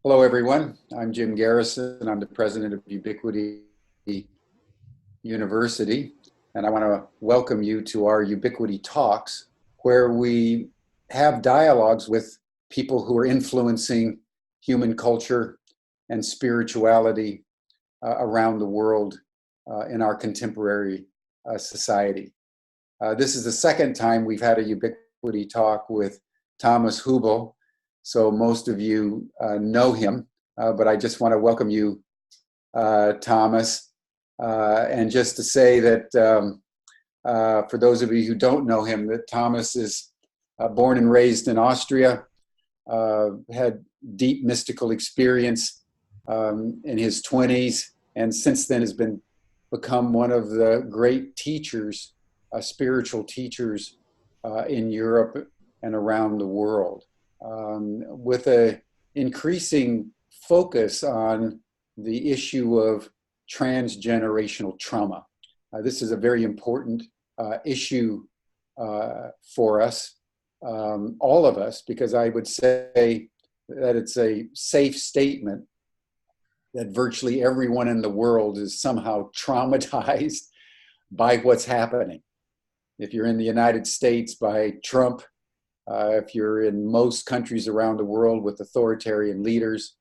Hello, everyone. I'm Jim Garrison. I'm the president of Ubiquity University, and I want to welcome you to our Ubiquity Talks, where we have dialogues with people who are influencing human culture and spirituality around the world in our contemporary society. This is the second time we've had a Ubiquity Talk with Thomas Hübl, so most of you know him, but I just want to welcome you, Thomas, and just to say that for those of you who don't know him, that Thomas is born and raised in Austria, had deep mystical experience in his 20s, and since then has become one of the great teachers, spiritual teachers in Europe and around the world, with an increasing focus on the issue of transgenerational trauma. This is a very important issue for us, all of us, because I would say that it's a safe statement that virtually everyone in the world is somehow traumatized by what's happening. If you're in the United States, by Trump, if you're in most countries around the world with authoritarian leaders,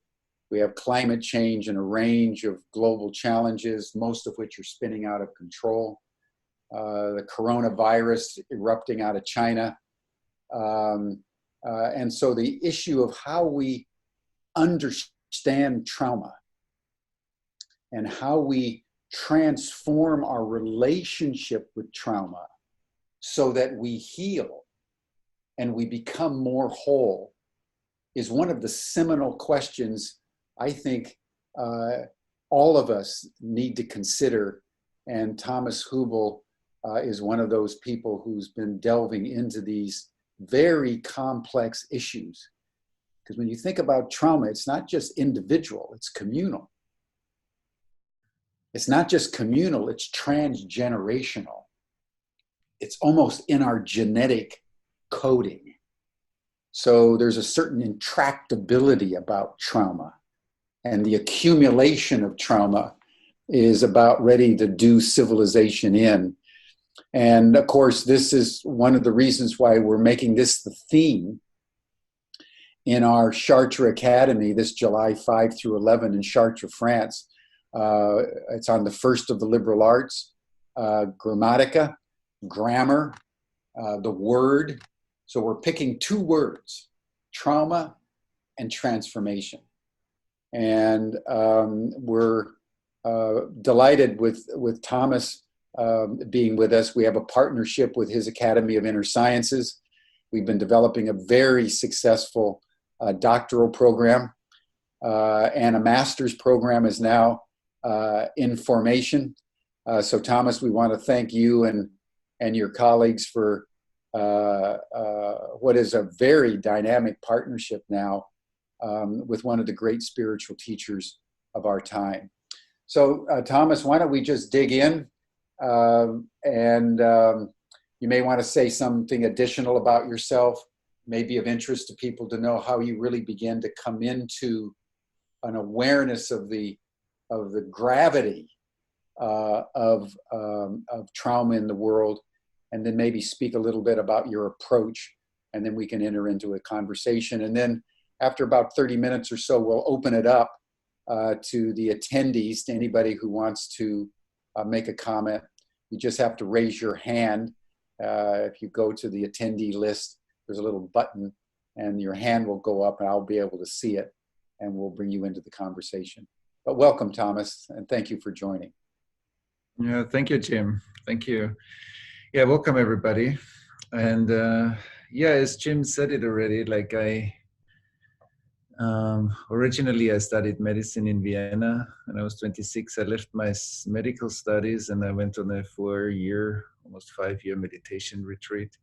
we have climate change and a range of global challenges, most of which are spinning out of control. The coronavirus erupting out of China. And so the issue of how we understand trauma and how we transform our relationship with trauma so that we heal and we become more whole is one of the seminal questions I think all of us need to consider. And Thomas Hübl is one of those people who's been delving into these very complex issues. Because when you think about trauma, it's not just individual, it's communal. It's not just communal, it's transgenerational. It's almost in our genetic coding. So there's a certain intractability about trauma, and the accumulation of trauma is about ready to do civilization in. And of course, this is one of the reasons why we're making this the theme in our Chartres Academy this July 5 through 11 in Chartres, France. It's on the first of the liberal arts, grammatica, grammar, the word. So we're picking two words, trauma and transformation. And we're delighted with Thomas being with us. We have a partnership with his Academy of Inner Sciences. We've been developing a very successful doctoral program, and a master's program is now in formation. So Thomas, we want to thank you and your colleagues for what is a very dynamic partnership now with one of the great spiritual teachers of our time. So Thomas, why don't we just dig in, and you may want to say something additional about yourself, maybe of interest to people to know how you really began to come into an awareness of the gravity of trauma in the world, and then maybe speak a little bit about your approach, and then we can enter into a conversation. And then after about 30 minutes or so, we'll open it up to the attendees, to anybody who wants to make a comment. You just have to raise your hand. If you go to the attendee list, there's a little button and your hand will go up and I'll be able to see it and we'll bring you into the conversation. But welcome, Thomas, and thank you for joining. Yeah, thank you, Jim. Thank you. Yeah, welcome everybody. And yeah, as Jim said it already, like originally I studied medicine in Vienna. When I was 26, I left my medical studies and I went on a 4-year, almost 5-year meditation retreat.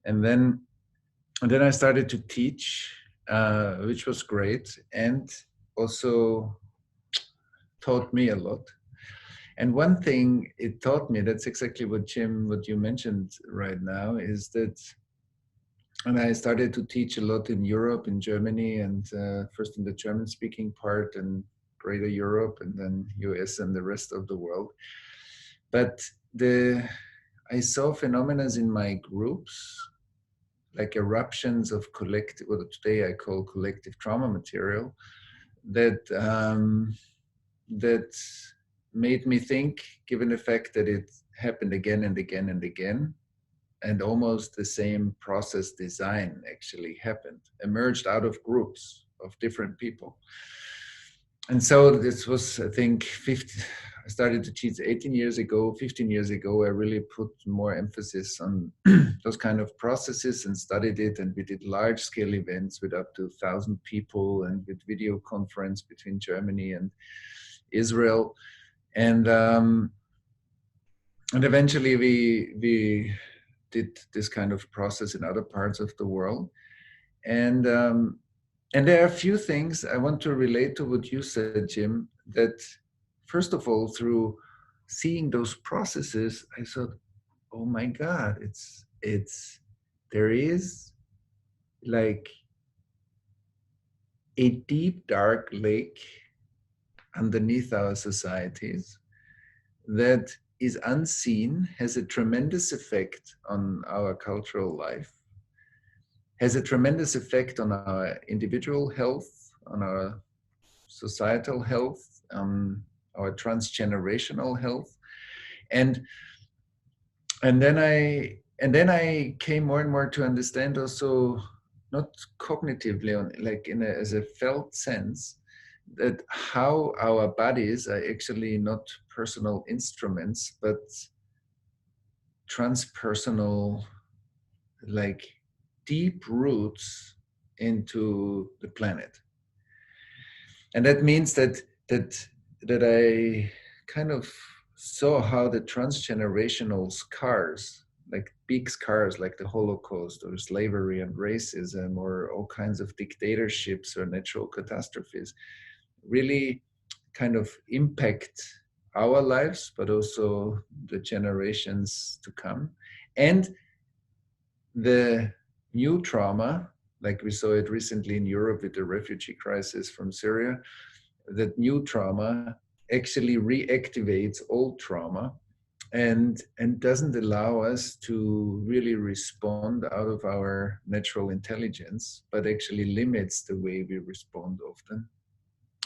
And then I started to teach, which was great, and also taught me a lot. And one thing it taught me, that's exactly what Jim, what you mentioned right now, is that And I started to teach a lot in Europe, in Germany, and first in the German-speaking part, and Greater Europe, and then US and the rest of the world. But I saw phenomena in my groups, like eruptions of collective, what today I call collective trauma material, that that made me think, given the fact that it happened again and again and again, and almost the same process design actually happened, emerged out of groups of different people. And so this was, I think, I started to teach 18 years ago. 15 years ago, I really put more emphasis on those kind of processes and studied it. And we did large-scale events with up to 1,000 people, and with video conference between Germany and Israel. And eventually we did this kind of process in other parts of the world. And there are a few things I want to relate to what you said, Jim, that first of all, through seeing those processes, I thought, oh my God, there is like a deep, dark lake underneath our societies that is unseen, has a tremendous effect on our cultural life, has a tremendous effect on our individual health, on our societal health, on our transgenerational health. And then I came more and more to understand also, not cognitively, like as a felt sense, that how our bodies are actually not personal instruments, but transpersonal, like deep roots into the planet. And that means that I kind of saw how the transgenerational scars, like big scars like the Holocaust or slavery and racism or all kinds of dictatorships or natural catastrophes, really kind of impact our lives, but also the generations to come. And the new trauma, like we saw it recently in Europe with the refugee crisis from Syria, that new trauma actually reactivates old trauma and doesn't allow us to really respond out of our natural intelligence, but actually limits the way we respond often.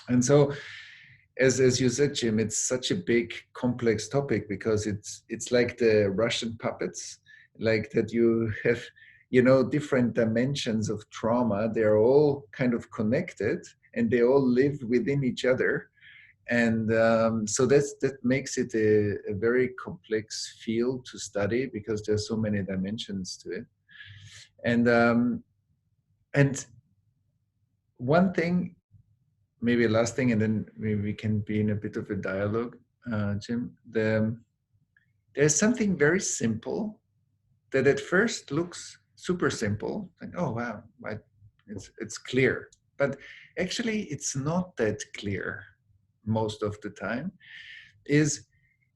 And so, as you said, Jim, it's such a big, complex topic because it's like the Russian puppets, like that you have, different dimensions of trauma. They're all kind of connected and they all live within each other. And so that makes it a very complex field to study because there's so many dimensions to it. And one thing, maybe last thing, and then maybe we can be in a bit of a dialogue, Jim. There's something very simple that at first looks super simple, like, oh wow, it's clear, but actually it's not that clear most of the time, is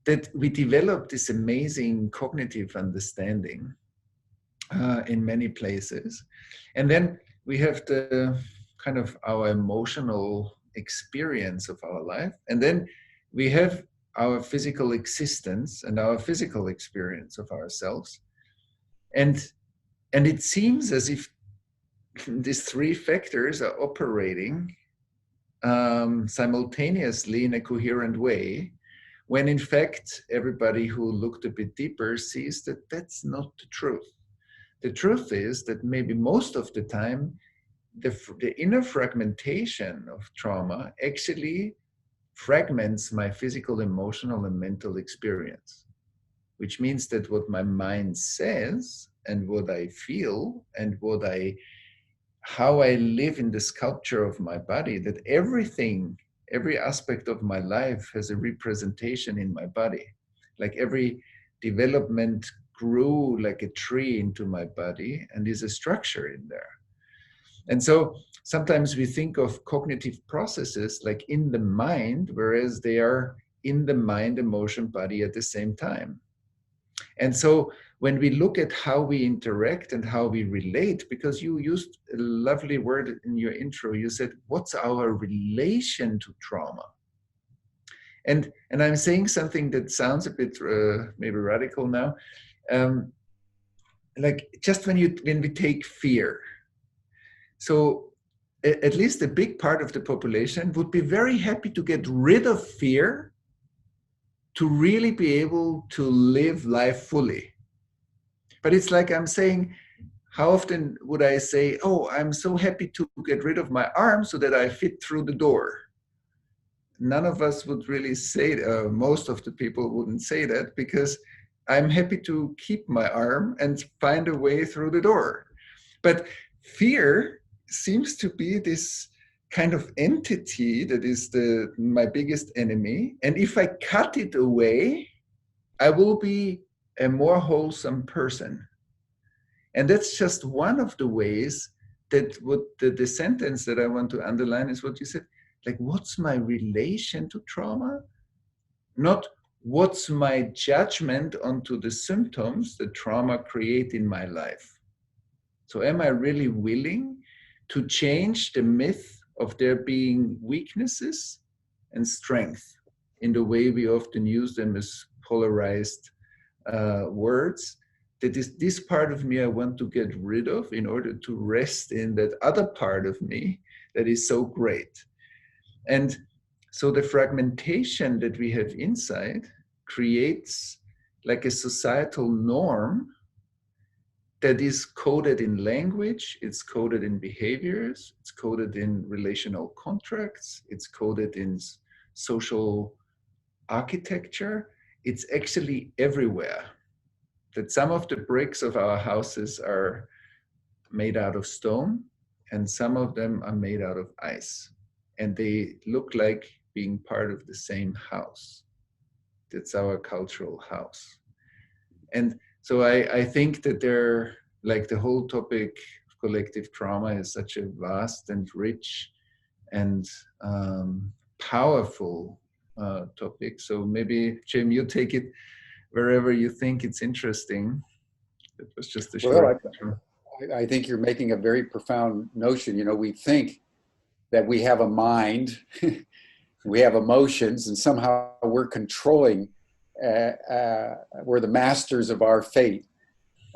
that we develop this amazing cognitive understanding in many places, and then we have the kind of our emotional experience of our life, and then we have our physical existence and our physical experience of ourselves, and it seems as if these three factors are operating simultaneously in a coherent way, when in fact everybody who looked a bit deeper sees that that's not the truth. The truth is that maybe most of the time the inner fragmentation of trauma actually fragments my physical, emotional, and mental experience, which means that what my mind says and what I feel and how I live in the sculpture of my body, that every aspect of my life has a representation in my body. Like every development grew like a tree into my body and is a structure in there. And so sometimes we think of cognitive processes like in the mind, whereas they are in the mind, emotion, body at the same time. And so when we look at how we interact and how we relate, because you used a lovely word in your intro, you said, what's our relation to trauma? And I'm saying something that sounds a bit maybe radical now. Like just when we take fear. So at least a big part of the population would be very happy to get rid of fear to really be able to live life fully. But it's like I'm saying, how often would I say, oh, I'm so happy to get rid of my arm so that I fit through the door? None of us would really say, most of the people wouldn't say that, because I'm happy to keep my arm and find a way through the door. But fear seems to be this kind of entity that is my biggest enemy. And if I cut it away, I will be a more wholesome person. And that's just one of the ways that what the sentence that I want to underline is what you said, like, what's my relation to trauma? Not what's my judgment onto the symptoms that trauma create in my life. So am I really willing to change the myth of there being weaknesses and strength in the way we often use them as polarized words? That is this part of me I want to get rid of in order to rest in that other part of me that is so great. And so the fragmentation that we have inside creates like a societal norm that is coded in language, it's coded in behaviors, it's coded in relational contracts, it's coded in social architecture. It's actually everywhere. That some of the bricks of our houses are made out of stone and some of them are made out of ice. And they look like being part of the same house. That's our cultural house. And so I think that like the whole topic of collective trauma is such a vast and rich and powerful topic. So maybe, Jim, you take it wherever you think it's interesting. It was just a short. I think you're making a very profound notion. You know, we think that we have a mind, we have emotions, and somehow we're controlling, we're the masters of our fate.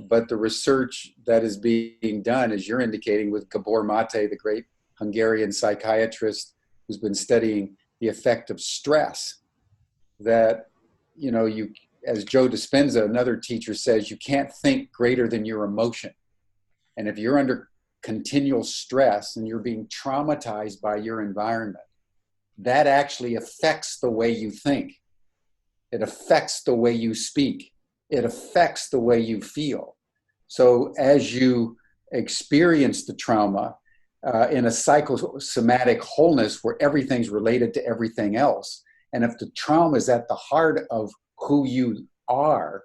But the research that is being done, as you're indicating, with Gabor Mate, the great Hungarian psychiatrist who's been studying the effect of stress, that, you know, as Joe Dispenza, another teacher, says, you can't think greater than your emotion. And if you're under continual stress and you're being traumatized by your environment, that actually affects the way you think. It affects the way you speak. It affects the way you feel. So as you experience the trauma in a psychosomatic wholeness where everything's related to everything else, and if the trauma is at the heart of who you are,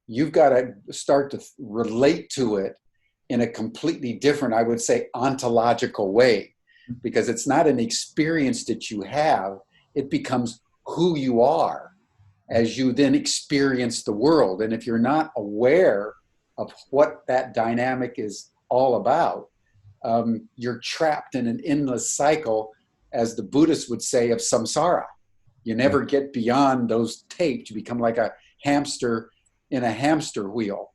you've got to start to relate to it in a completely different, I would say, ontological way, because it's not an experience that you have, it becomes who you are as you then experience the world. And if you're not aware of what that dynamic is all about, you're trapped in an endless cycle, as the Buddhists would say, of samsara. You never get beyond those tapes. You become like a hamster in a hamster wheel.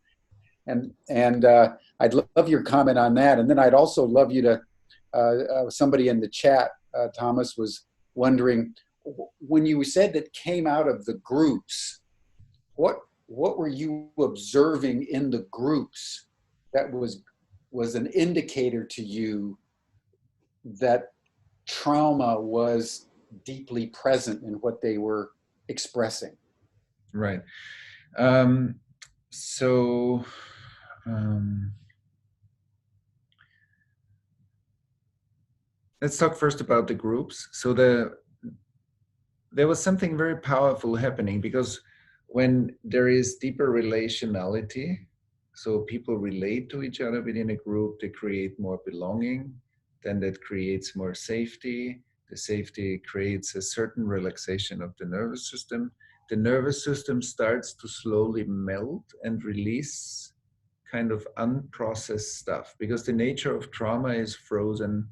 And I'd love your comment on that. And then I'd also love you to, somebody in the chat, Thomas, was wondering, when you said that came out of the groups, what were you observing in the groups that was an indicator to you that trauma was deeply present in what they were expressing? Right. Let's talk first about the groups. So there was something very powerful happening, because when there is deeper relationality, so people relate to each other within a group, they create more belonging, then that creates more safety. The safety creates a certain relaxation of the nervous system. the nervous system starts to slowly melt and release kind of unprocessed stuff, because the nature of trauma is frozen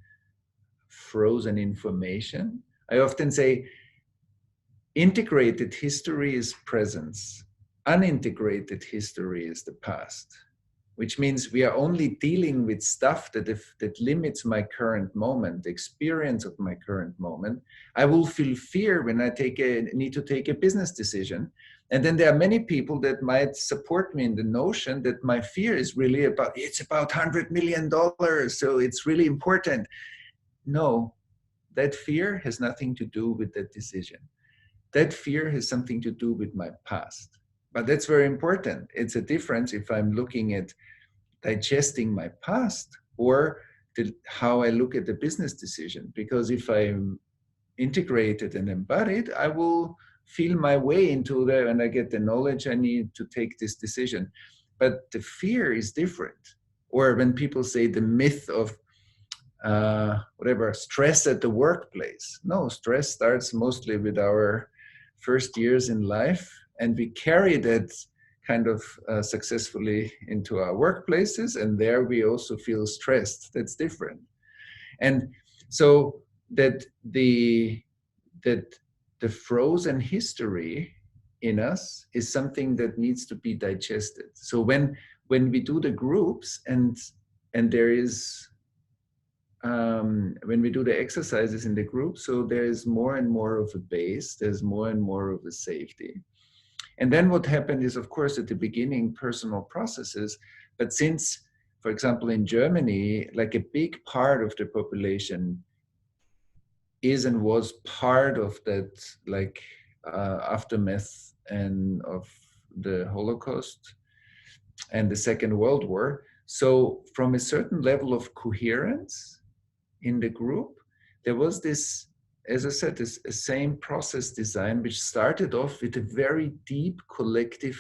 information. I often say integrated history is presence, unintegrated history is the past, which means we are only dealing with stuff that limits my current moment, the experience of my current moment. I will feel fear when I need to take a business decision. And then there are many people that might support me in the notion that my fear is really it's about $100 million, so it's really important. No, that fear has nothing to do with that decision. That fear has something to do with my past. But that's very important. It's a difference if I'm looking at digesting my past or how I look at the business decision. Because if I'm integrated and embodied, I will feel my way into there and I get the knowledge I need to take this decision. But the fear is different. Or when people say the myth of stress at the workplace. No, stress starts mostly with our first years in life, and we carry that kind of successfully into our workplaces, and there we also feel stressed. That's different. And so that the frozen history in us is something that needs to be digested. So when we do the groups and there is when we do the exercises in the group, so there is more and more of a base, there's more and more of a safety. And then what happened is, of course, at the beginning, personal processes, but since, for example, in Germany, like a big part of the population is and was part of that, like aftermath and of the Holocaust and the Second World War. So from a certain level of coherence in the group, there was this, as I said, this same process design, which started off with a very deep collective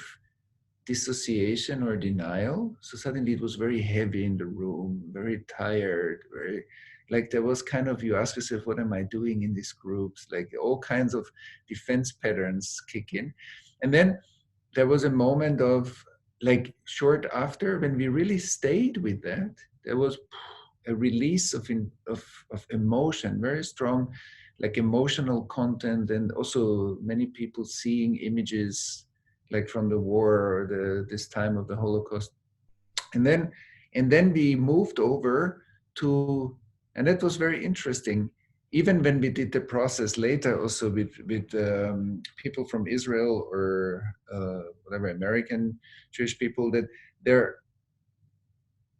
dissociation or denial. So suddenly it was very heavy in the room, very tired, very, like there was kind of, you ask yourself, what am I doing in these groups? Like all kinds of defense patterns kick in. And then there was a moment of, like short after, when we really stayed with that, there was a release of emotion, very strong, like emotional content, and also many people seeing images like from the war or this time of the Holocaust. And then we moved over to, and that was very interesting, even when we did the process later also with people from Israel or whatever, American Jewish people, that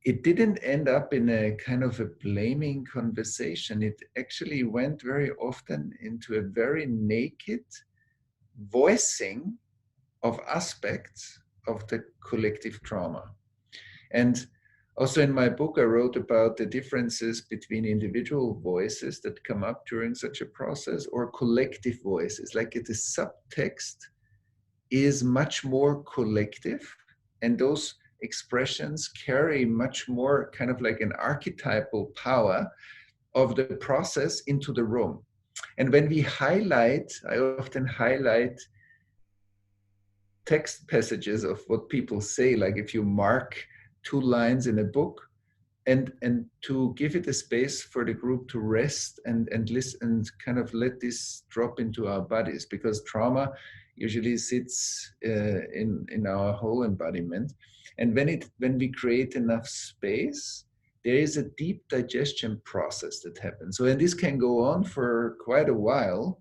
it didn't end up in a kind of a blaming conversation. It actually went very often into a very naked voicing of aspects of the collective trauma. And also in my book, I wrote about the differences between individual voices that come up during such a process or collective voices. Like the subtext is much more collective, and those expressions carry much more kind of like an archetypal power of the process into the room. And when we highlight, I often highlight text passages of what people say, like if you mark 2 lines in a book, and to give it a space for the group to rest and listen and kind of let this drop into our bodies, because trauma usually sits in our whole embodiment. And when we create enough space, there is a deep digestion process that happens. So, and this can go on for quite a while.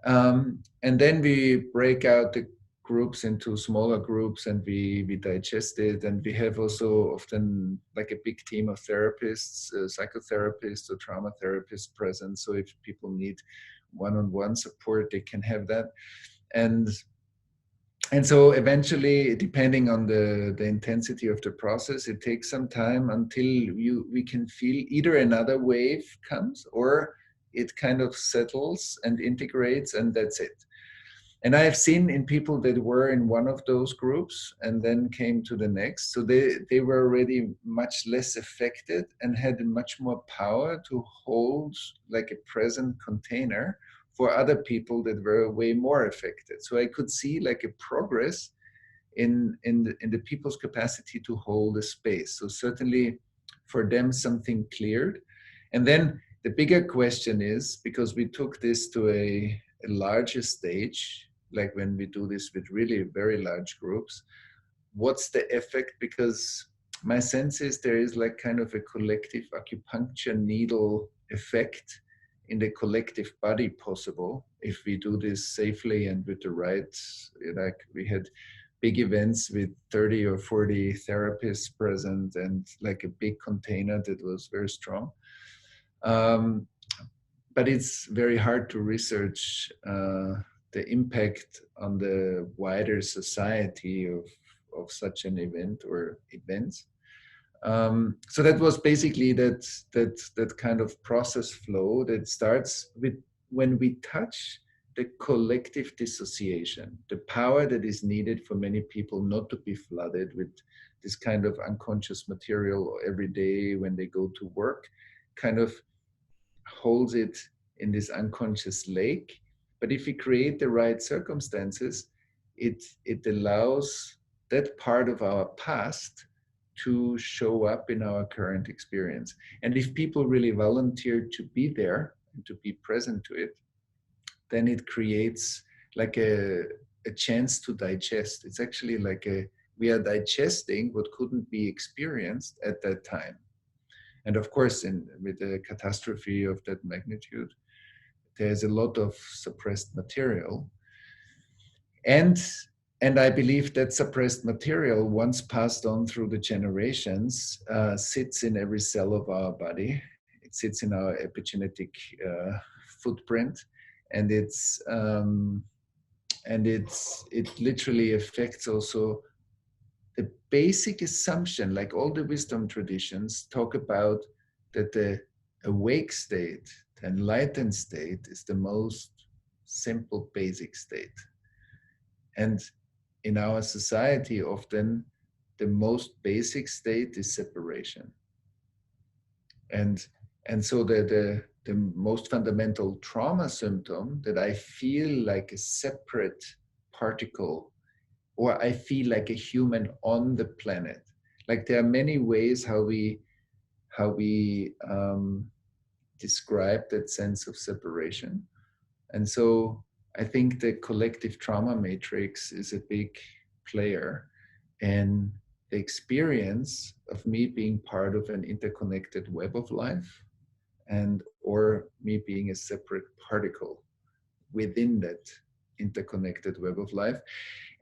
And then we break out the groups into smaller groups and we digest it. And we have also often like a big team of therapists, psychotherapists or trauma therapists present. So if people need one-on-one support, they can have that. And so eventually, depending on the intensity of the process, it takes some time until we can feel either another wave comes or it kind of settles and integrates, and that's it. And I have seen in people that were in one of those groups and then came to the next, so they were already much less affected and had much more power to hold like a present container for other people that were way more affected. So I could see like a progress in the people's capacity to hold a space. So certainly for them something cleared. And then the bigger question is, because we took this to a larger stage, like when we do this with really very large groups, what's the effect? Because my sense is there is like kind of a collective acupuncture needle effect in the collective body possible if we do this safely and with the right, like we had big events with 30 or 40 therapists present and like a big container that was very strong. But it's very hard to research the impact on the wider society of such an event or events. So that was basically that kind of process flow that starts with when we touch the collective dissociation, the power that is needed for many people not to be flooded with this kind of unconscious material every day when they go to work, kind of holds it in this unconscious lake. But if we create the right circumstances, it allows that part of our past to show up in our current experience. And if people really volunteer to be there and to be present to it, then it creates like a chance to digest. It's actually like we are digesting what couldn't be experienced at that time. And of course, with a catastrophe of that magnitude, there's a lot of suppressed material. And I believe that suppressed material, once passed on through the generations, sits in every cell of our body. It sits in our epigenetic footprint, and it literally affects also the basic assumption. Like all the wisdom traditions talk about that the awake state, the enlightened state, is the most simple, basic state. And in our society, often the most basic state is separation. And so the most fundamental trauma symptom, that I feel like a separate particle, or I feel like a human on the planet. Like there are many ways how we describe that sense of separation. And so I think the collective trauma matrix is a big player in the experience of me being part of an interconnected web of life, and or me being a separate particle within that interconnected web of life.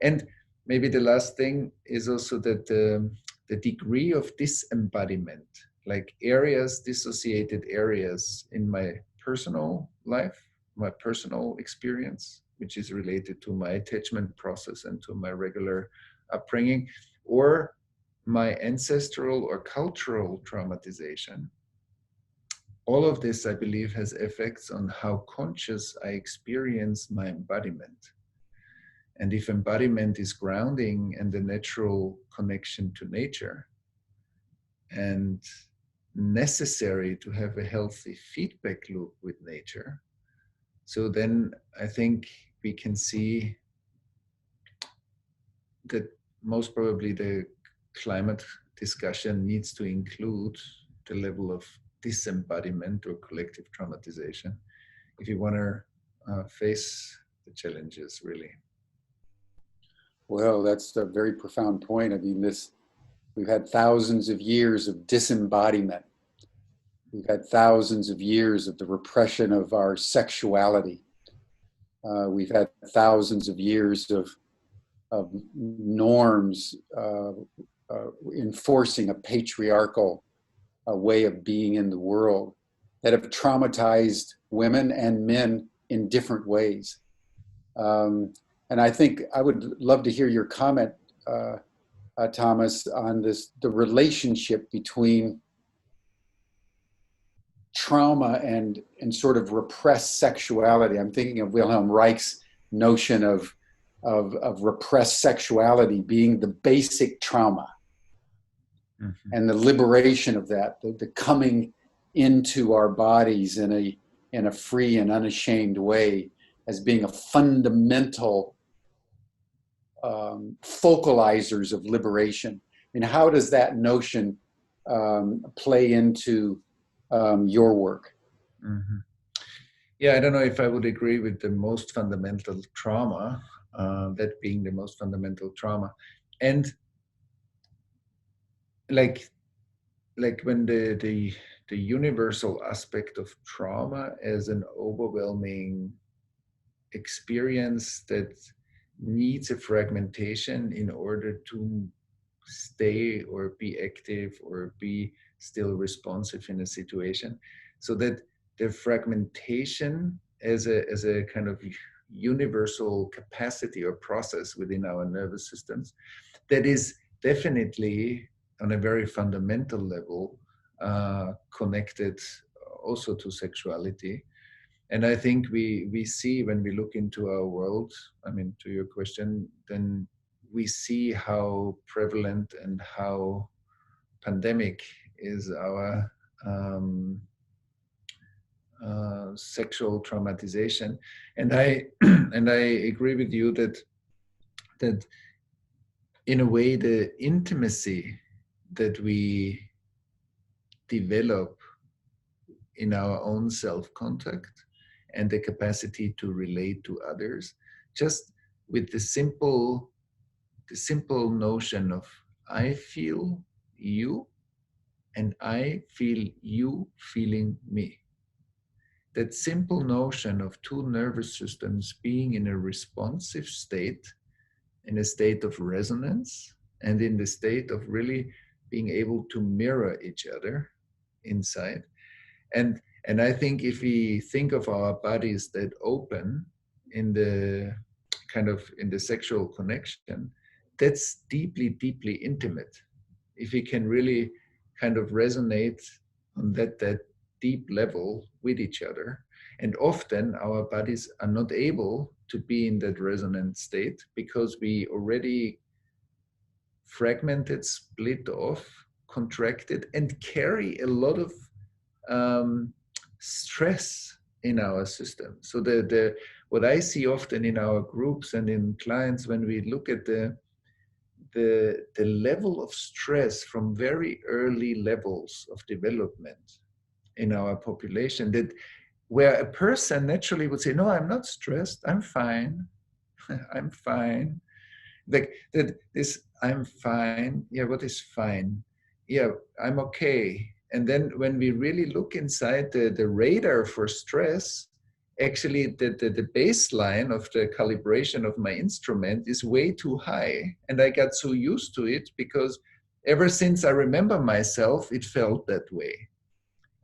And maybe the last thing is also that the degree of disembodiment, like dissociated areas in my personal life, my personal experience, which is related to my attachment process and to my regular upbringing, or my ancestral or cultural traumatization. All of this, I believe, has effects on how conscious I experience my embodiment. And if embodiment is grounding and the natural connection to nature, and necessary to have a healthy feedback loop with nature, so then I think we can see that most probably the climate discussion needs to include the level of disembodiment or collective traumatization if you want to face the challenges, really. Well, that's a very profound point. I mean, we've had thousands of years of disembodiment. We've had thousands of years of the repression of our sexuality. We've had thousands of years of norms enforcing a patriarchal way of being in the world that have traumatized women and men in different ways. And I think I would love to hear your comment, Thomas, on the relationship between trauma and sort of repressed sexuality. I'm thinking of Wilhelm Reich's notion of repressed sexuality being the basic trauma, and the liberation of that, the coming into our bodies in in a free and unashamed way as being a fundamental focalizers of liberation. And how does that notion play into your work? Mm-hmm. Yeah, I don't know if I would agree with the most fundamental trauma, that being the most fundamental trauma. And like when the universal aspect of trauma as an overwhelming experience that needs a fragmentation in order to stay or be active or be still responsive in a situation, so that the fragmentation as a kind of universal capacity or process within our nervous systems that is definitely on a very fundamental level connected also to sexuality. And I think we see when we look into our world, I mean, to your question, then we see how prevalent and how pandemic is our sexual traumatization. And I and I agree with you that in a way the intimacy that we develop in our own self-contact and the capacity to relate to others, just with the simple notion of I feel you and I feel you feeling me. That simple notion of two nervous systems being in a responsive state, in a state of resonance, and in the state of really being able to mirror each other inside. And I think if we think of our bodies that open in the kind of in the sexual connection, that's deeply, deeply intimate. If we can really kind of resonate on that deep level with each other. And often our bodies are not able to be in that resonant state because we already fragmented, split off, contracted, and carry a lot of stress in our system. So the what I see often in our groups and in clients when we look at the level of stress from very early levels of development in our population, that where a person naturally would say, no, I'm not stressed, I'm fine. I'm fine. Like that this I'm fine. Yeah, what is fine? Yeah, I'm okay. And then when we really look inside the radar for stress, actually the baseline of the calibration of my instrument is way too high. And I got so used to it because ever since I remember myself, it felt that way.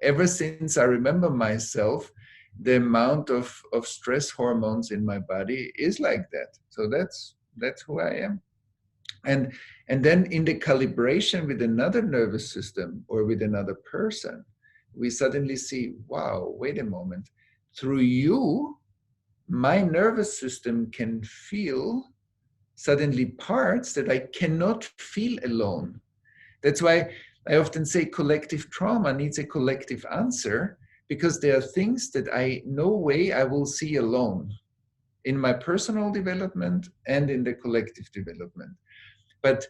Ever since I remember myself, the amount of stress hormones in my body is like that. So that's who I am. And then in the calibration with another nervous system or with another person, we suddenly see, wow, wait a moment. Through you, my nervous system can feel suddenly parts that I cannot feel alone. That's why I often say collective trauma needs a collective answer, because there are things that no way I will see alone in my personal development and in the collective development. But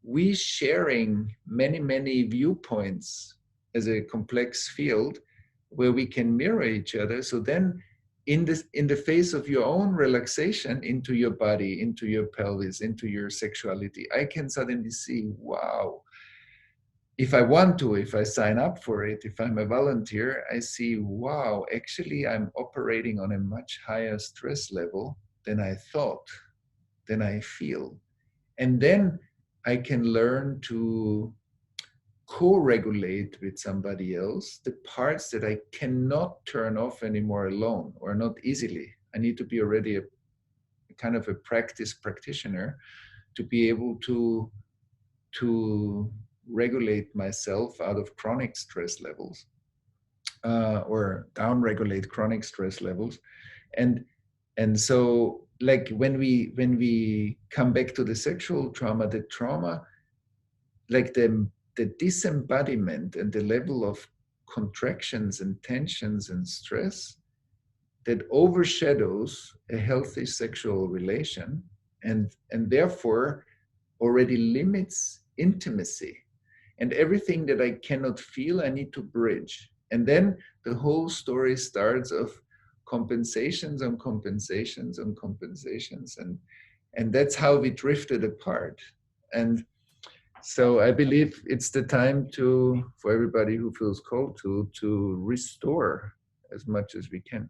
we sharing many, many viewpoints as a complex field where we can mirror each other. So then in the face of your own relaxation into your body, into your pelvis, into your sexuality, I can suddenly see, wow, if I want to, if I sign up for it, if I'm a volunteer, I see, wow, actually I'm operating on a much higher stress level than I thought, than I feel. And then I can learn to co-regulate with somebody else the parts that I cannot turn off anymore alone, or not easily. I need to be already a kind of a practitioner to be able to regulate myself out of chronic stress levels, or down-regulate chronic stress levels. And so, like when we come back to the sexual trauma, the trauma, like the disembodiment and the level of contractions and tensions and stress that overshadows a healthy sexual relation, and therefore already limits intimacy. And everything that I cannot feel, I need to bridge. And then the whole story starts of compensations on compensations on compensations. And that's how we drifted apart. And so I believe it's the time for everybody who feels called to restore as much as we can.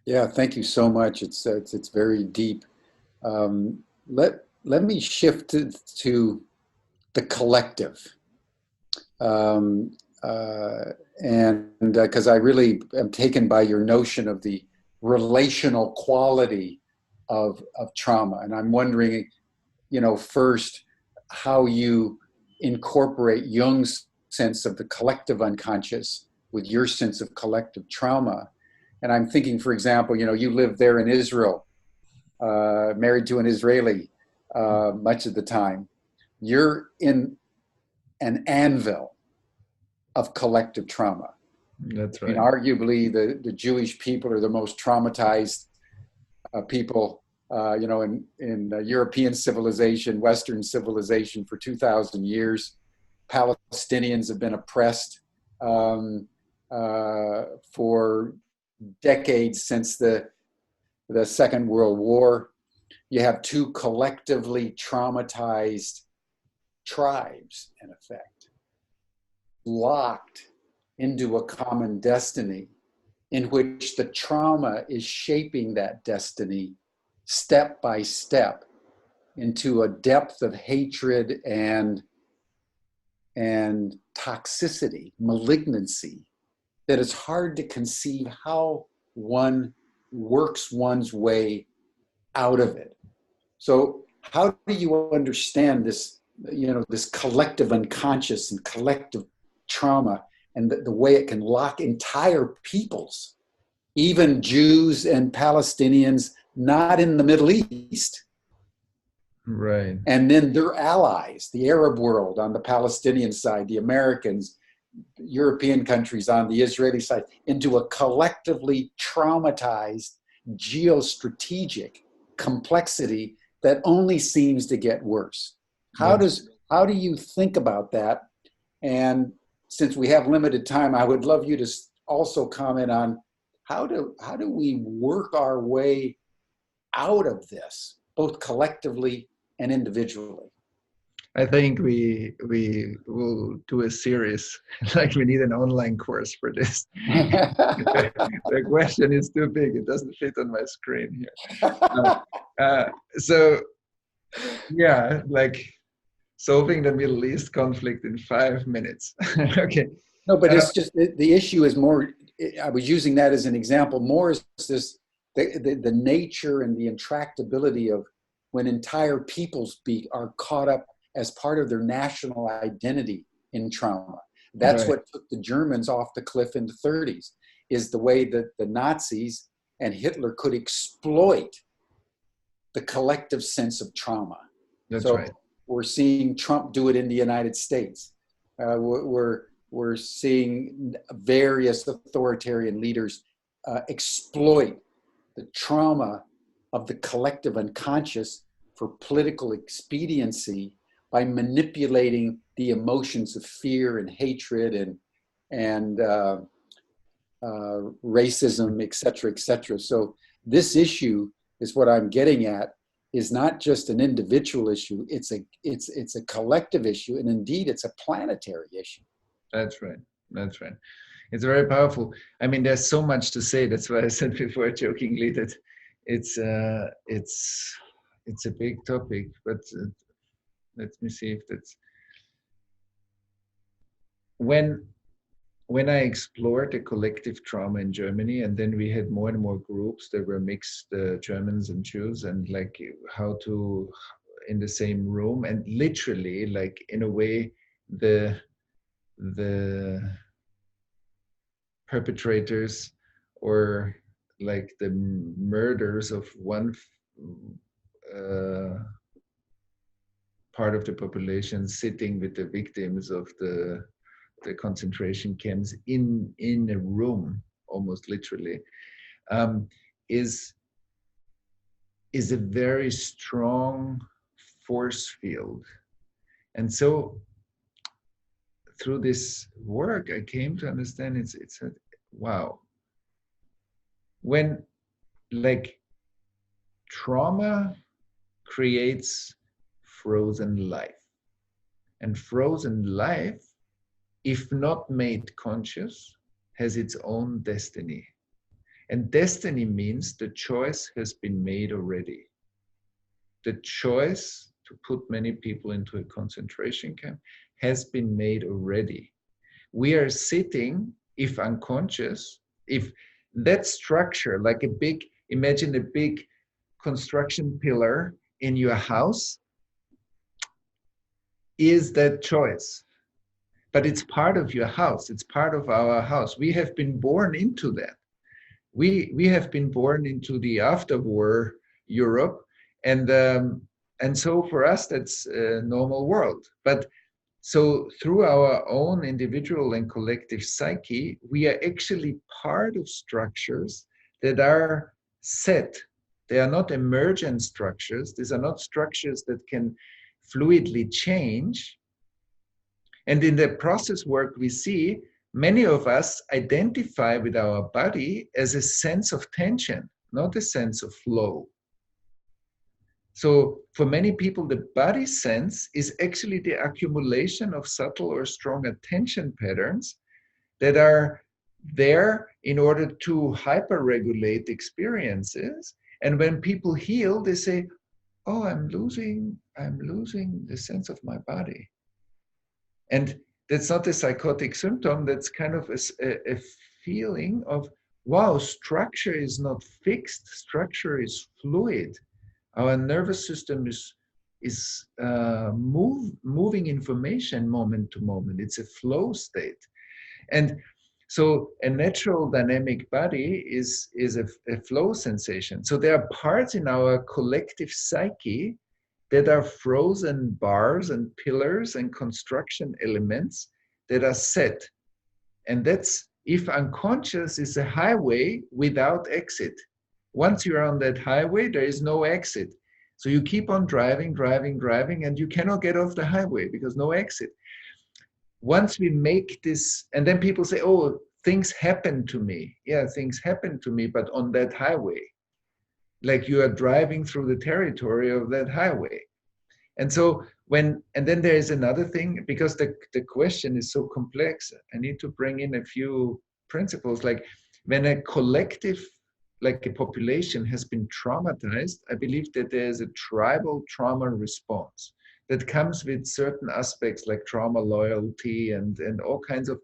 Yeah, thank you so much. It's very deep. Let me shift to the collective, and because I really am taken by your notion of the relational quality of trauma, and I'm wondering, first how you incorporate Jung's sense of the collective unconscious with your sense of collective trauma. And I'm thinking, for example, you live there in Israel, married to an Israeli much of the time. You're in an anvil of collective trauma. That's right. I mean, arguably, the Jewish people are the most traumatized people, in European civilization, Western civilization for 2,000 years. Palestinians have been oppressed for decades since the Second World War. You have two collectively traumatized tribes, in effect, locked into a common destiny in which the trauma is shaping that destiny step by step into a depth of hatred and toxicity, malignancy, that it's hard to conceive how one works one's way out of it. So how do you understand this, this collective unconscious and collective trauma, and the way it can lock entire peoples, even Jews and Palestinians not in the Middle East, right, and then their allies, the Arab world on the Palestinian side, the Americans, European countries on the Israeli side, into a collectively traumatized geostrategic complexity that only seems to get worse. How do you think about that? And since we have limited time, I would love you to also comment on how do we work our way out of this, both collectively and individually? I think we will do a series. Like we need an online course for this. The question is too big; it doesn't fit on my screen here. So, yeah, like solving the Middle East conflict in 5 minutes. Okay. No, but it's just the issue is more. I was using that as an example. More is this the nature and the intractability of when entire peoples are caught up as part of their national identity in trauma. That's Right. what took the Germans off the cliff in the 30s, is the way that the Nazis and Hitler could exploit the collective sense of trauma. That's right. We're seeing Trump do it in the United States. We're seeing various authoritarian leaders exploit the trauma of the collective unconscious for political expediency by manipulating the emotions of fear and hatred and racism, et cetera, et cetera. So this issue is what I'm getting at, is not just an individual issue, it's a collective issue, and indeed it's a planetary issue. That's right. That's right. It's very powerful. I mean, there's so much to say. That's why I said before jokingly that it's a big topic, but let me see if that's when I explored the collective trauma in Germany, and then we had more and more groups that were mixed, Germans and Jews, and like how to in the same room, and literally like in a way the perpetrators or like the murders of one part of the population sitting with the victims of the the concentration camps in a room, almost literally, is a very strong force field. And so through this work, I came to understand it's a, wow. When like trauma creates frozen life, and frozen life, if not made conscious, has its own destiny. And destiny means the choice has been made already. The choice to put many people into a concentration camp has been made already. We are sitting, if unconscious, if that structure, like a big, imagine a big construction pillar in your house, is that choice. But it's part of your house. It's part of our house. We have been born into that. We have been born into the after-war Europe, and so for us that's a normal world. But so through our own individual and collective psyche, we are actually part of structures that are set. They are not emergent structures. These are not structures that can fluidly change. And in the process work we see, many of us identify with our body as a sense of tension, not a sense of flow. So for many people, the body sense is actually the accumulation of subtle or strong attention patterns that are there in order to hyper-regulate experiences. And when people heal, they say, oh, I'm losing the sense of my body. And that's not a psychotic symptom, that's kind of a feeling of, wow, structure is not fixed, structure is fluid. Our nervous system is moving information moment to moment. It's a flow state. And so a natural dynamic body is a flow sensation. So there are parts in our collective psyche that are frozen bars and pillars and construction elements that are set. And that's, if unconscious, is a highway without exit. Once you're on that highway, there is no exit. So you keep on driving, and you cannot get off the highway because no exit. Once we make this, and then people say, oh, things happen to me. Yeah, things happen to me, but on that highway. Like you are driving through the territory of that highway. And so and then there is another thing, because the question is so complex, I need to bring in a few principles. Like when a collective, like a population has been traumatized, I believe that there's a tribal trauma response that comes with certain aspects like trauma loyalty and all kinds of,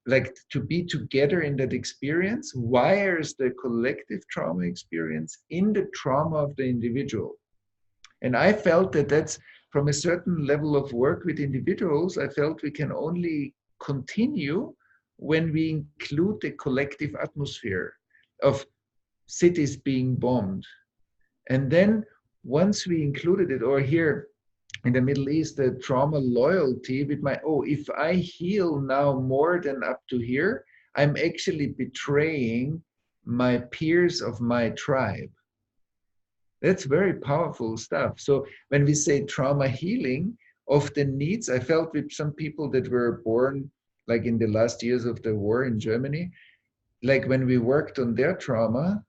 like to be together in that experience wires the collective trauma experience in the trauma of the individual. And I felt that that's from a certain level of work with individuals, I felt we can only continue when we include the collective atmosphere of cities being bombed. And then once we included it, or here in the Middle East, the trauma loyalty with my, oh, if I heal now more than up to here, I'm actually betraying my peers of my tribe. That's very powerful stuff. So when we say trauma healing, often needs, I felt with some people that were born like in the last years of the war in Germany, like when we worked on their trauma,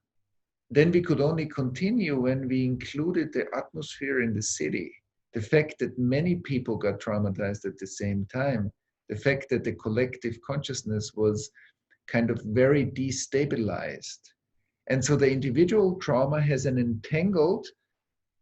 then we could only continue when we included the atmosphere in the city. The fact that many people got traumatized at the same time, the fact that the collective consciousness was kind of very destabilized. And so the individual trauma has an entangled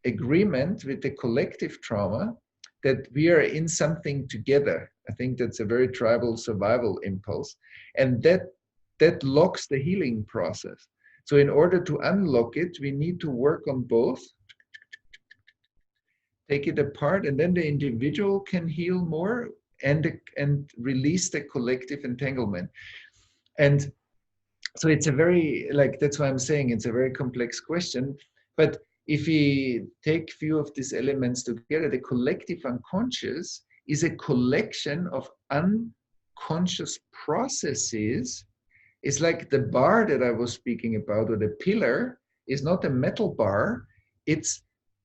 agreement with the collective trauma that we are in something together. I think that's a very tribal survival impulse. And that locks the healing process. So in order to unlock it, we need to work on both, take it apart, and then the individual can heal more and release the collective entanglement. And so it's a very, like, that's why I'm saying it's a very complex question. But if we take few of these elements together, the collective unconscious is a collection of conscious processes is like the bar that I was speaking about, or the pillar, is not a metal bar, it's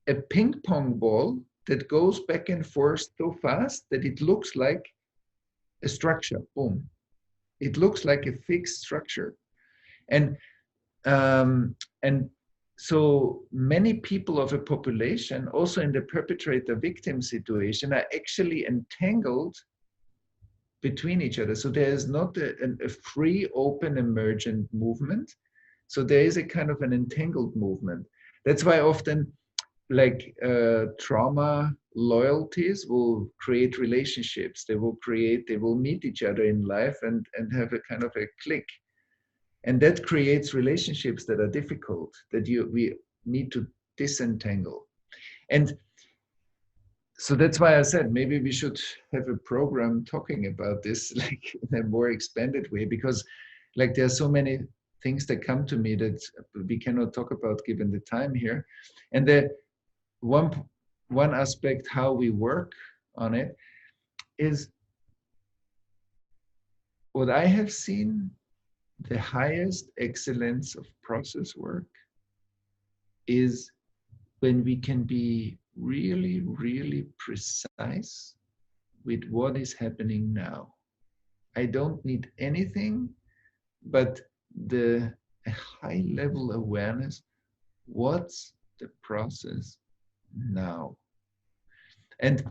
a ping pong ball that goes back and forth so fast that it looks like a structure. Boom. It looks like a fixed structure. And and so many people of a population, also in the perpetrator victim situation, are actually entangled between each other. So there is not a free, open, emergent movement. So there is a kind of an entangled movement. That's why often, like trauma loyalties will create relationships. They will meet each other in life and have a kind of a click. And that creates relationships that are difficult, that we need to disentangle. And so that's why I said maybe we should have a program talking about this, like in a more expanded way, because like there are so many things that come to me that we cannot talk about given the time here. And the one aspect how we work on it is what I have seen. The highest excellence of process work is when we can be really, really precise with what is happening now. I don't need anything but a high level awareness. What's the process now? And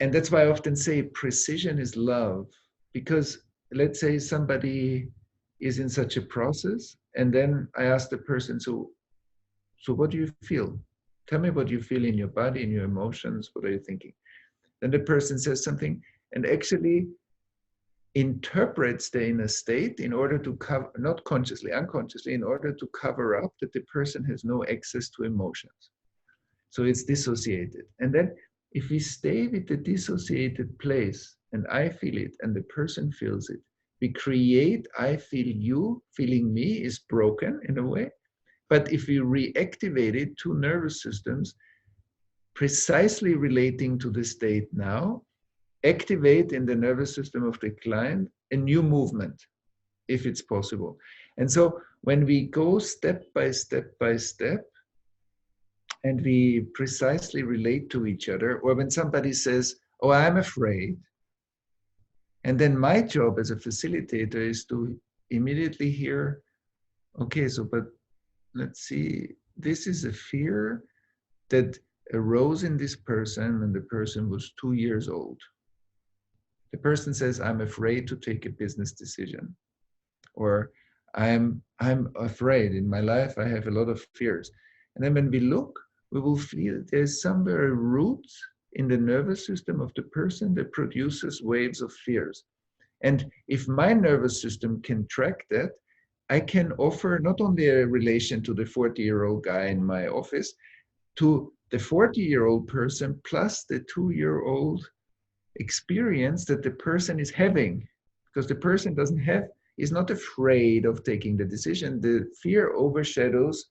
that's why I often say precision is love, because let's say somebody is in such a process, and then I ask the person, so what do you feel? Tell me what you feel in your body, in your emotions, what are you thinking? Then the person says something and actually interprets the inner state in order to cover, not consciously, unconsciously, in order to cover up that the person has no access to emotions. So it's dissociated. And then if we stay with the dissociated place, and I feel it and the person feels it, we create, I feel you, feeling me is broken in a way. But if we reactivate it, two nervous systems precisely relating to the state now, activate in the nervous system of the client a new movement, if it's possible. And so when we go step by step by step, and we precisely relate to each other, or when somebody says, oh, I'm afraid, and then my job as a facilitator is to immediately hear, okay, so, but let's see, this is a fear that arose in this person when the person was 2 years old. The person says, I'm afraid to take a business decision, or I'm afraid in my life, I have a lot of fears. And then when we look, we will feel there's somewhere a root in the nervous system of the person that produces waves of fears. And if my nervous system can track that, I can offer not only a relation to the 40-year-old guy in my office, to the 40-year-old person plus the 2-year-old experience that the person is having, because the person is not afraid of taking the decision. The fear overshadows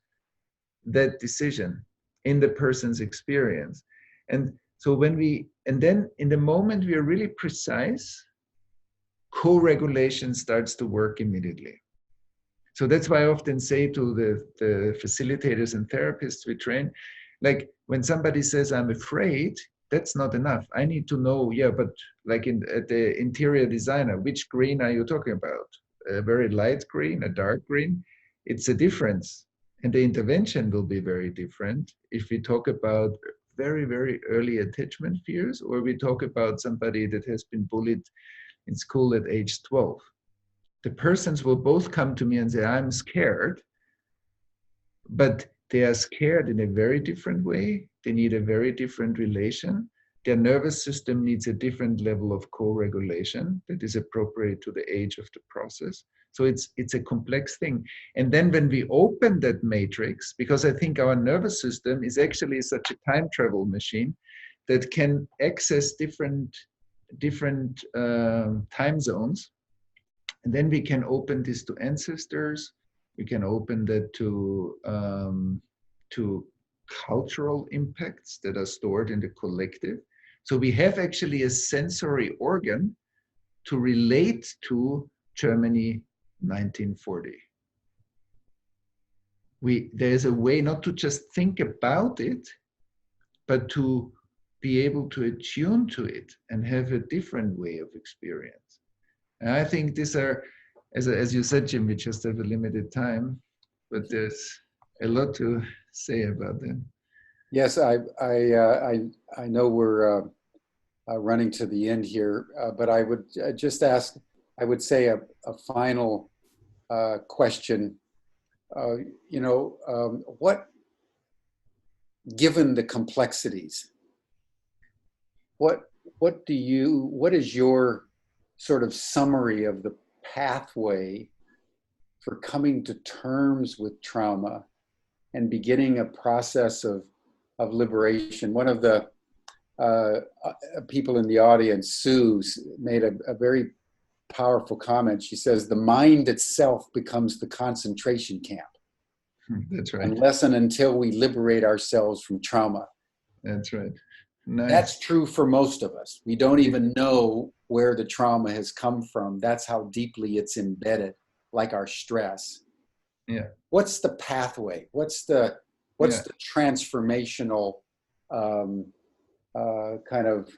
that decision in the person's experience. And so then in the moment we are really precise, co-regulation starts to work immediately. So that's why I often say to the facilitators and therapists we train, like when somebody says, I'm afraid, that's not enough. I need to know, yeah, but like at the interior designer, which green are you talking about? A very light green, a dark green? It's a difference. And the intervention will be very different if we talk about very, very early attachment fears, or we talk about somebody that has been bullied in school at age 12. The persons will both come to me and say, I'm scared, but they are scared in a very different way. They need a very different relation. Their nervous system needs a different level of co-regulation that is appropriate to the age of the process. So it's a complex thing. And then when we open that matrix, because I think our nervous system is actually such a time travel machine that can access different time zones. And then we can open this to ancestors. We can open that to cultural impacts that are stored in the collective. So we have actually a sensory organ to relate to Germany 1940. There's a way not to just think about it, but to be able to attune to it and have a different way of experience. And I think these are, as you said, Jim, we just have a limited time, but there's a lot to say about them. Yes, I know we're running to the end here, but I would just ask, I would say a final question. What, given the complexities, what is your sort of summary of the pathway for coming to terms with trauma and beginning a process of liberation? One of the people in the audience, Sue, made a very powerful comment. She says, the mind itself becomes the concentration camp. That's right. Unless and until we liberate ourselves from trauma. That's right. Nice. That's true for most of us. We don't even know where the trauma has come from. That's how deeply it's embedded, like our stress. Yeah. What's the pathway? What's the transformational kind of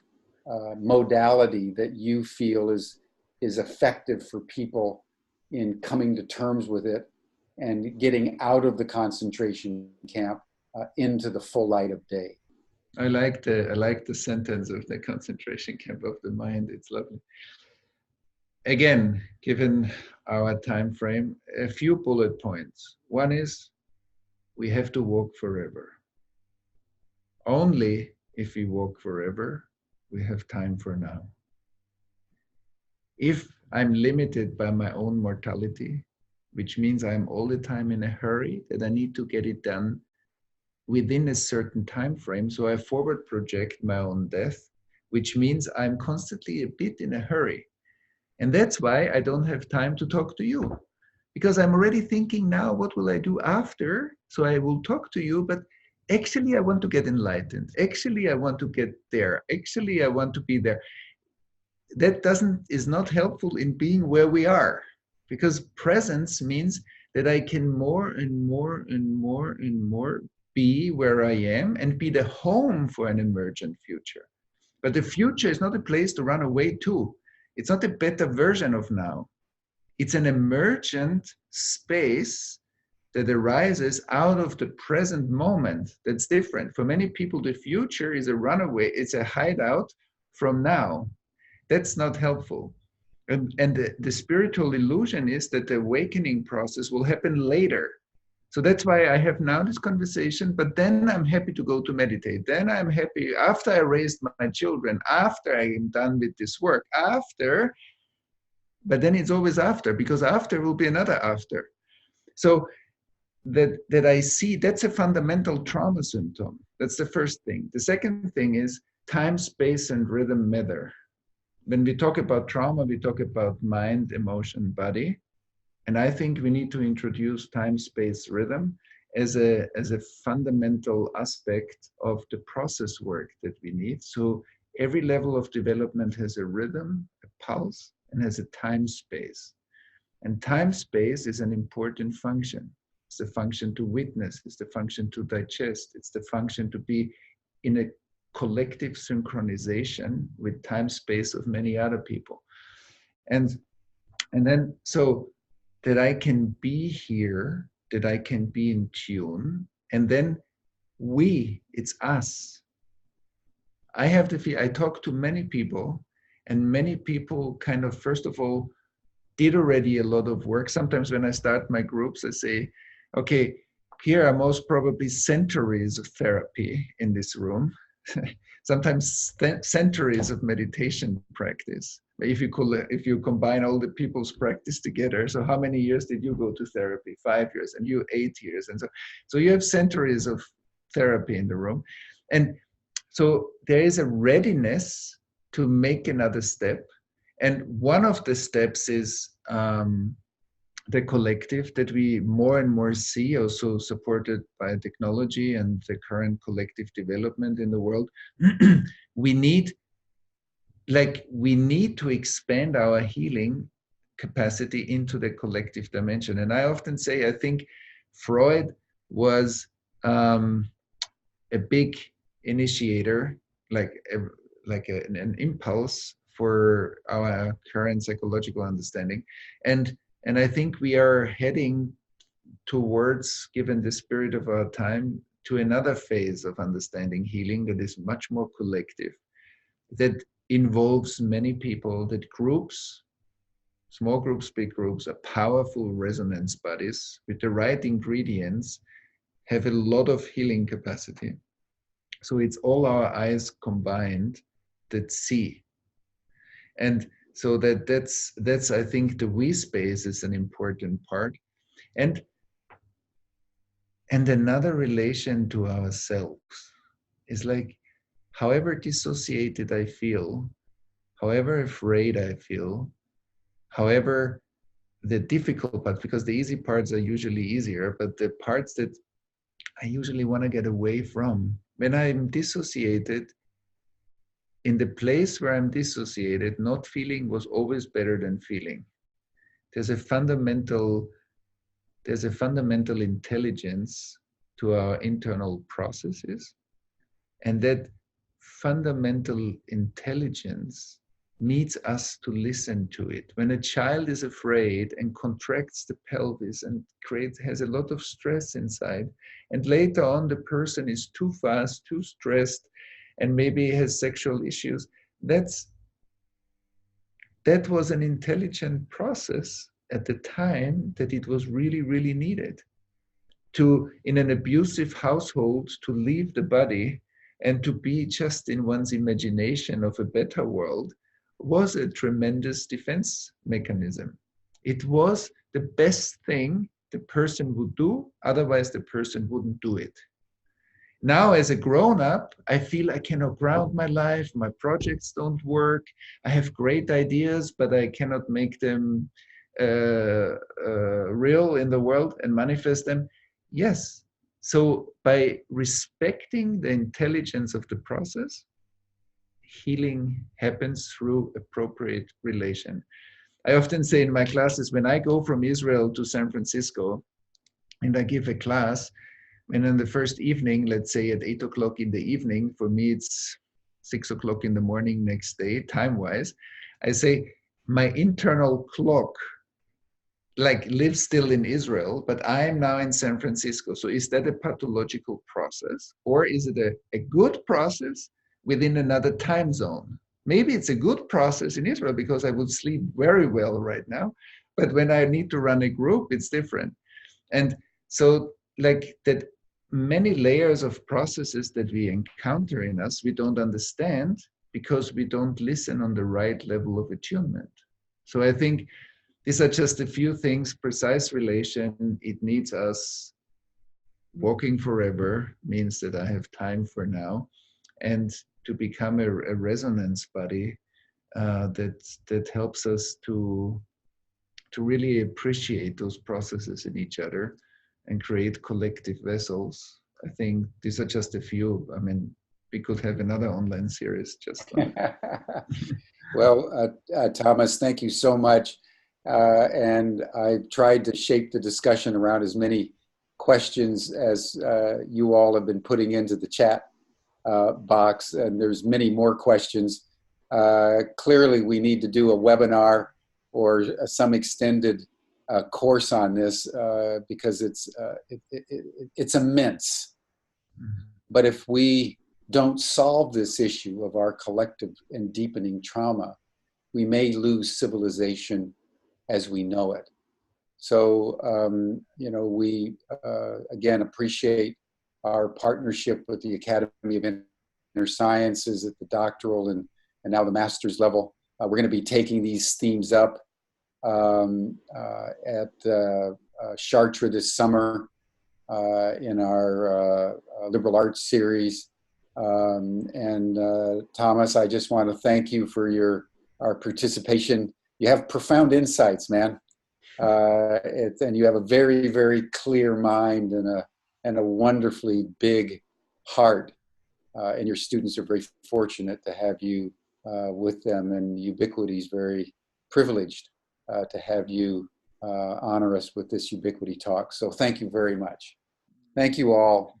modality that you feel is effective for people in coming to terms with it and getting out of the concentration camp into the full light of day? I like the sentence of the concentration camp of the mind. It's lovely. Again, given our time frame, a few bullet points. One is, we have to walk forever. Only if we walk forever, we have time for now. If I'm limited by my own mortality, which means I'm all the time in a hurry, that I need to get it done within a certain time frame, so I forward project my own death, which means I'm constantly a bit in a hurry. And that's why I don't have time to talk to you, because I'm already thinking now, what will I do after? So I will talk to you, but actually I want to get enlightened. Actually, I want to get there. Actually, I want to be there. That is not helpful in being where we are, because presence means that I can more and more and more and more be where I am and be the home for an emergent future. But the future is not a place to run away to. It's not a better version of now. It's an emergent space that arises out of the present moment. That's different. For many people, the future is a runaway. It's a hideout from now. That's not helpful. And the spiritual illusion is that the awakening process will happen later. So that's why I have now this conversation, but then I'm happy to go to meditate. Then I'm happy after I raised my children, after I am done with this work, after, but then it's always after, because after will be another after. So that I see, that's a fundamental trauma symptom. That's the first thing. The second thing is time, space, and rhythm matter. When we talk about trauma, we talk about mind, emotion, body. And I think we need to introduce time, space, rhythm as a fundamental aspect of the process work that we need. So every level of development has a rhythm, a pulse, and has a time space. And time space is an important function. It's the function to witness, it's the function to digest, it's the function to be in a collective synchronization with time space of many other people. And then, so that I can be here, that I can be in tune, and then it's us. I have the feel, I talk to many people, and many people kind of, first of all, did already a lot of work. Sometimes when I start my groups, I say, okay, here are most probably centuries of therapy in this room. Sometimes centuries of meditation practice. If you combine all the people's practice together, so how many years did you go to therapy? 5 years, and you 8 years, and so you have centuries of therapy in the room, and so there is a readiness to make another step, and one of the steps is the collective that we more and more see, also supported by technology and the current collective development in the world. We need like we need to expand our healing capacity into the collective dimension. And I often say, I think Freud was a big initiator, like an impulse for our current psychological understanding. And I think we are heading towards, given the spirit of our time, to another phase of understanding healing that is much more collective, that involves many people, that groups, small groups, big groups, are powerful resonance bodies with the right ingredients, have a lot of healing capacity. So it's all our eyes combined that see. And so that's I think the we space is an important part. And another relation to ourselves is like, however dissociated I feel, however afraid I feel, however the difficult parts, because the easy parts are usually easier, but the parts that I usually want to get away from, when I'm dissociated, in the place where I'm dissociated, not feeling was always better than feeling. There's a fundamental intelligence to our internal processes, and that fundamental intelligence needs us to listen to it. When a child is afraid and contracts the pelvis and has a lot of stress inside, and later on the person is too fast, too stressed, and maybe has sexual issues, that was an intelligent process at the time that it was really, really needed. To, in an abusive household, to leave the body and to be just in one's imagination of a better world was a tremendous defense mechanism. It was the best thing the person would do, otherwise the person wouldn't do it. Now, as a grown-up, I feel I cannot ground my life, my projects don't work, I have great ideas, but I cannot make them real in the world and manifest them. Yes. So by respecting the intelligence of the process, healing happens through appropriate relation. I often say in my classes, when I go from Israel to San Francisco and I give a class, and in the first evening, let's say at 8 o'clock in the evening, for me it's 6 o'clock in the morning next day, time-wise, I say, my internal clock like lives still in Israel, but I'm now in San Francisco. So is that a pathological process, or is it a good process within another time zone? Maybe it's a good process in Israel because I would sleep very well right now, but when I need to run a group, it's different. And so like that, many layers of processes that we encounter in us, we don't understand because we don't listen on the right level of attunement. So I think these are just a few things. Precise relation, it needs us. Walking forever means that I have time for now. And to become a resonance body that helps us to really appreciate those processes in each other and create collective vessels. I think these are just a few. I mean, we could have another online series just on it. Well, Thomas, thank you so much. And I tried to shape the discussion around as many questions as you all have been putting into the chat box, and there's many more questions. Clearly, we need to do a webinar or some extended course on this because it's immense. But if we don't solve this issue of our collective and deepening trauma, we may lose civilization as we know it. So, we again appreciate our partnership with the Academy of Inner Sciences at the doctoral and now the master's level. We're going to be taking these themes up at Chartres this summer in our liberal arts series. Thomas, I just want to thank you for our participation. You have profound insights, man. And you have a very, very clear mind and a wonderfully big heart. And your students are very fortunate to have you with them, and Ubiquity is very privileged to have you honor us with this Ubiquity talk. So thank you very much. Thank you all.